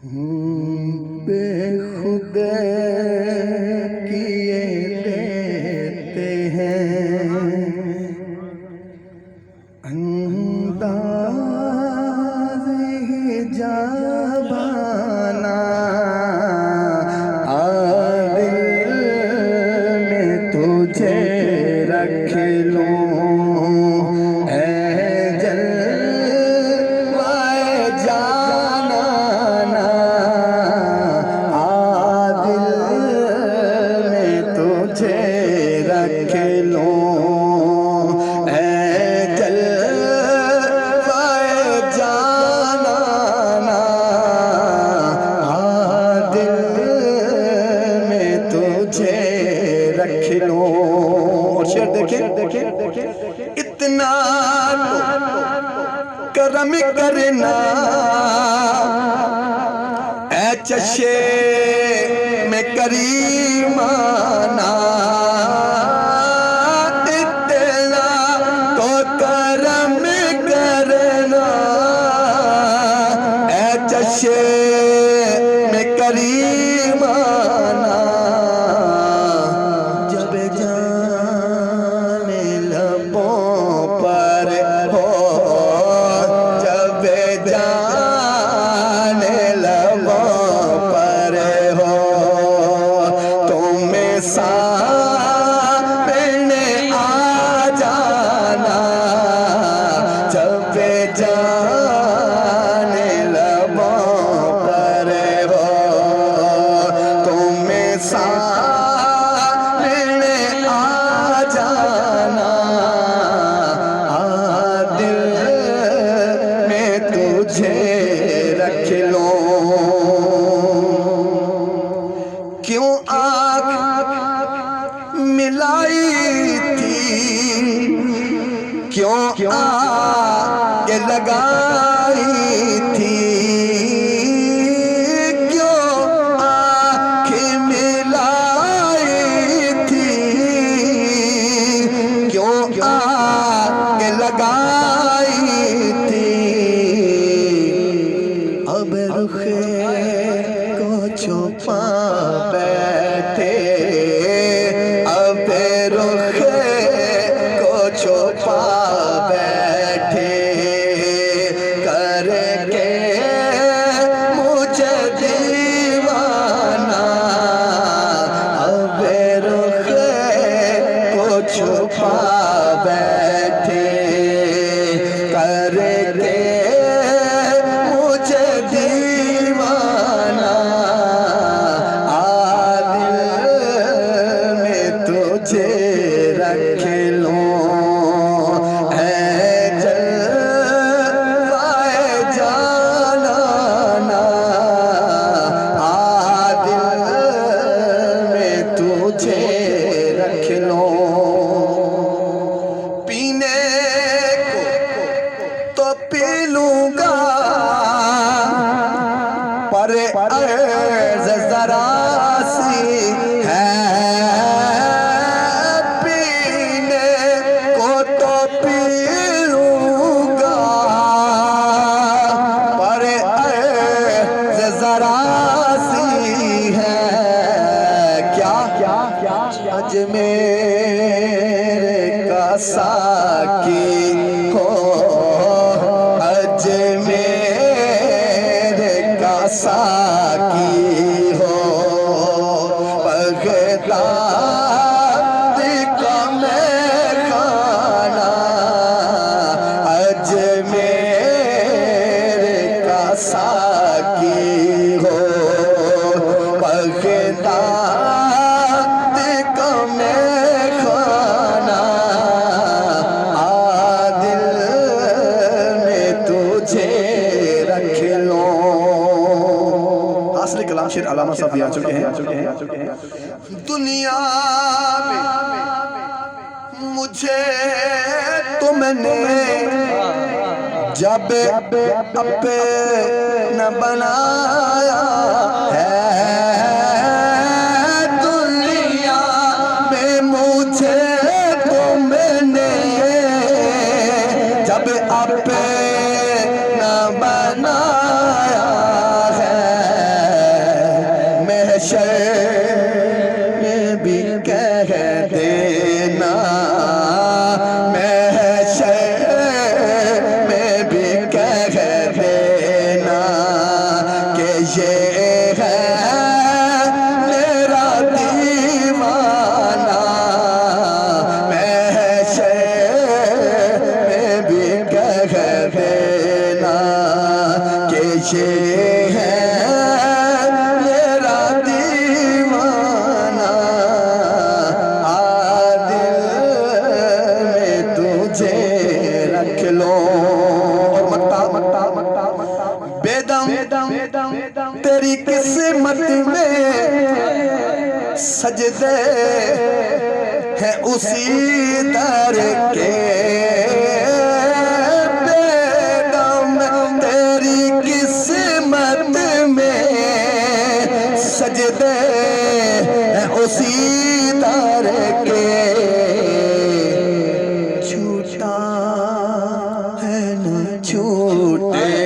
بے خود کیے دیتے ہیں انداز جابانا دل میں تجھے رکھ لوں اے جلوائے جانانا دل میں تجھے رکھ لوں اتنا کرم کرنا اے چشے میں کریمانہ اتنا تو کرم کرنا اے چشے میں کریمانہ کیوں آنکھ ملائی تھی کیوں آنکھ لگائی تھی کیوں آنکھ ملائی تھی کیوں آنکھ لگائی تھی اب رخ کو چھپا بیٹھے اب رخ کو چھپا بیٹھے کر کے مجھے دیوانہ اب رخ کو چھپا بیٹھے کر کے مجھے دیوانہ رکھ لوں اے جلوائے جانانا دل میں تجھے رکھ لوں پینے کو تو پی لوں گا پر عرض ذرا سی ہے اجمیر کا ساقی ہو اجمیر کا ساقی ہو بغداد کا میخانہ اجمیر کا ساقی ہو بغداد کلام شیر علامہ صاحب بھی آ چکے ہیں دنیا میں مجھے تم نے جب اپنا بنایا ہے دنیا میں مجھے تم نے جب اپنا بنایا ہے یہ ہے میرا دیوانہ، دل میں تجھے رکھ لو۔ بے دم تیری قسمت میں سجدے ہیں اسی در کے، بے دم تیری قسمت میں سجدے ہیں اسی در کے، چھوٹا ہے نہ چھوٹے